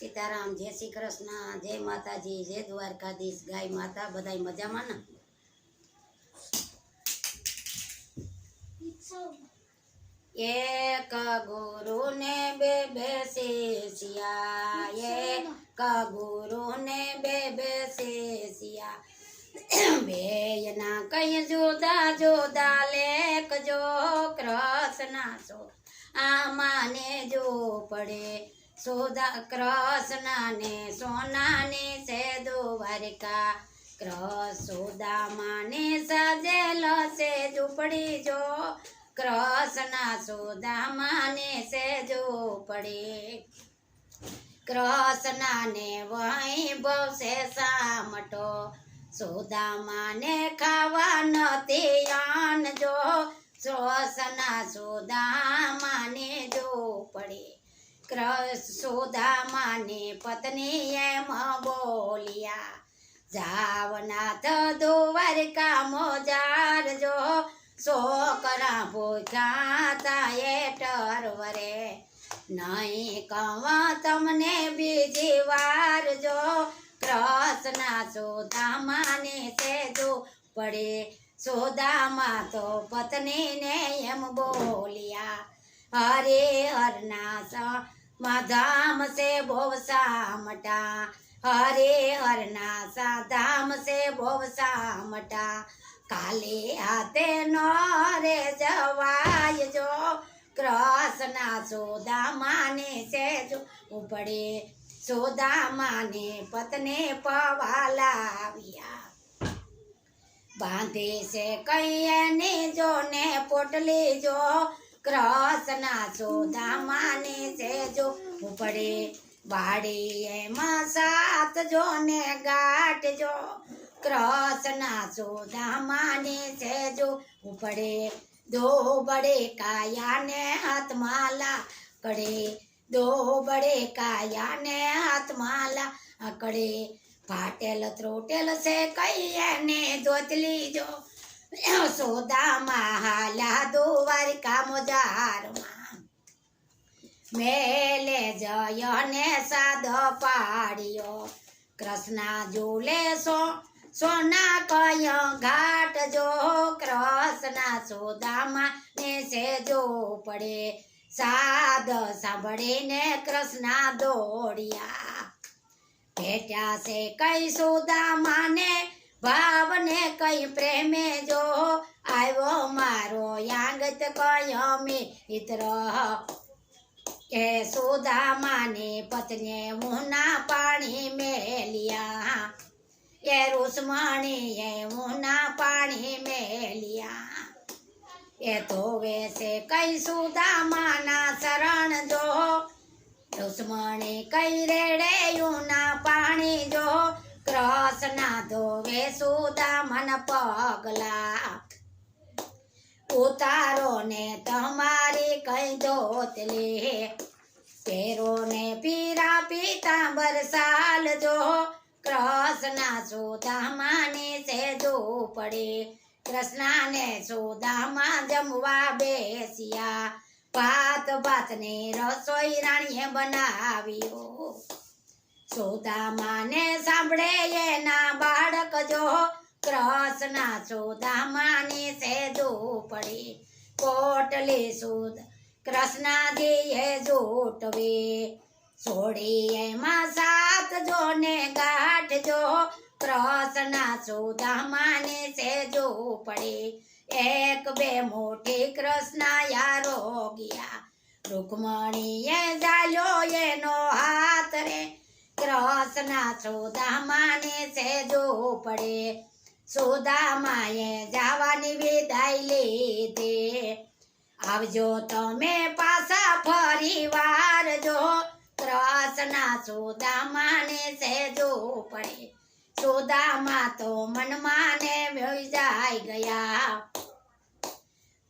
सीताराम जय श्री कृष्ण जय माताजी जय द्वारकाधीश गाय माता बधाई मजामा ने। एक गुरु ने बेबे शिष्या एक गुरु ने बेबे शिष्या बेयना कई जुदा जुदा लेख जो कृष्ण सो आमाने जो पड़े सोदा कृष्ण ने सोना ने से द्वारिका कृष्णा ने सजेल से झूपड़ी जो कृष्ण सुदामा ने से झूपड़ी कृष्ण ने वही बव से सामटो सुदामा ने खावा नती आन जो कृष्ण सुदामा ने झूपड़ी सुदामा ने पत्नी एम बोलिया जावनाथ द्वारिका मोजार जो सोकरा भूखा ताये टरवरे नहीं कहवा तमने बीजी वार जो कृष्ण सुदामा ने से जो पड़े सुदामा तो पत्नी ने एम बोलिया हरे हरना धाम से भोव सामटा हरे हरना धाम से भोव सामटा काले हाथे नौरे जवाय जो कृष्ण सुदामा ने से जो उपड़े सुदामा ने पत्नी पवालाविया बांधे से कई ने जो ने पोटली जो कृष्ण सुदामा ने से जो उपड़े बाड़ी माँ सात जो ने गाट जो कृष्ण सुदामा ने से जो उपड़े दो बड़े काया ने हाथ माला कड़े दो बड़े काया ने हाथ माला अकड़े फाटेल त्रोटेल से कई ने धोतली जो सुदामा हाला द्वारिका मोजार मेले जय ने साध पाड़ियो कृष्णा झूले सोना कय घाट जो कृष्ण सुदामा ने से जो पड़े साध सांभळे ने कृष्णा दौड़िया भेटा से कई सुदामा ने भाव ने कई प्रेमे जो आयो मारो यांगत कयो मित्र के सुदामा ने पत्नी मुना पानी में लिया ये रुसमणी ये मुना पानी में लिया ये तो वैसे कई सुदामा ना शरण जो रुसमणी कई रेड़े यूना पानी जो कृष्ण धोवे सुदामन पगला उतारो ने तुम्हारी कई धोतली पेरो ने पीरा पीतांबर साल जो कृष्ण सुदामा ने से जो पड़े कृष्ण ने सुदामा जमवा बेसिया बात बात ने रसोई राणीए बनावियो सुदामा ने सांभळे ये ना बाळक जो कृष्ण सुदामा ने से जो पड़े कोटली सुद कृष्णा जी ये जोटवे सोड़ी ये माँ सात जो ने गाठ जो कृष्ण सुदामा ने से जो पड़े एक बे मोटी कृष्णा यारो गया रुक्मणी ये जालो ये नो हाथ रे कृष्ण सुदामा ने से जो पड़े सुदामा ये जावानी विदाई लीधी आवजो तमे पासा फरीवार जो कृष्ण सुदामा ने से जो पड़े सुदामा तो मन माने जाय गया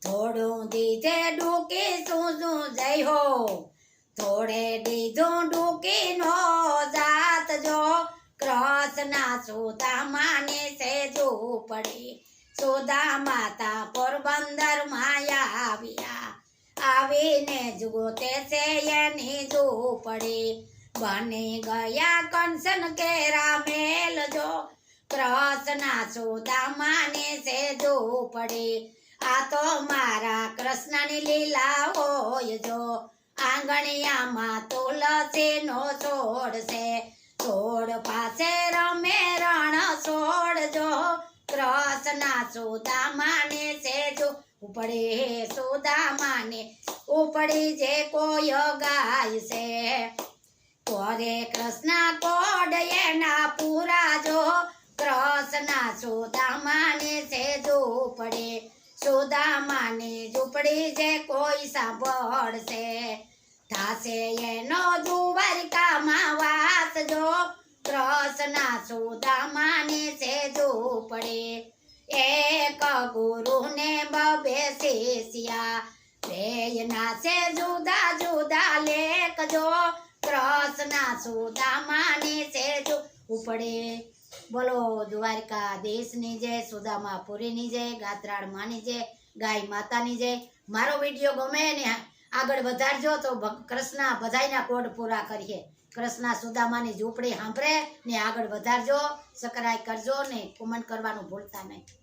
थोड़ू दीजे डूकी सूजू जय हो थोड़े दीजो डूकी नो जात जो कृष्ण सुदामा ने से जो पड़े सुदामा ता पोरबंदर माया आविया आवीने जुगोते से ये नी जो पड़े બની ગયા કંસન કેરા મેલ જો કૃષ્ણ સુદામાને છે ઝૂંપડી આ તો મારા કૃષ્ણની લીલા હોય જો આંગણિયામાં તુલસીનો છોડ છે છોડ પાસે રમે રણ છોડજો કૃષ્ણ સુદામાને છે ઝૂંપડી સુદામાને ઉપડી જે કોઈ ગાય છે કોરે કૃષ્ણ કોડ એના પૂરા જો કૃષ્ણ સુદામાને છે ઝૂંપડી સુદામાની ઝૂંપડી જે કોઈ સાંભળશે થાશે એનો દ્વારકામાં વાસ જો કૃષ્ણ સુદામાને છે ઝૂંપડી એક ગુરુને બબે શિષ્યા બેયના છે જુદા જુદા લેખ જો કૃષ્ણ સુદામાને છે ઝૂંપડી બોલો દ્વારકાધીશની જય સુદામાપુરીની જય ગાત્રાળ માની જય ગાય માતાની જય મારો વિડીયો ગમે ને આગળ વધારજો તો કૃષ્ણ બધાયના કોડ પૂરા કરીએ કૃષ્ણ સુદામાની ઝૂંપડી સાંભળે ને આગળ વધારજો સબસ્ક્રાઇબ કરજો ને કોમેન્ટ કરવાનું ભૂલતા નહીં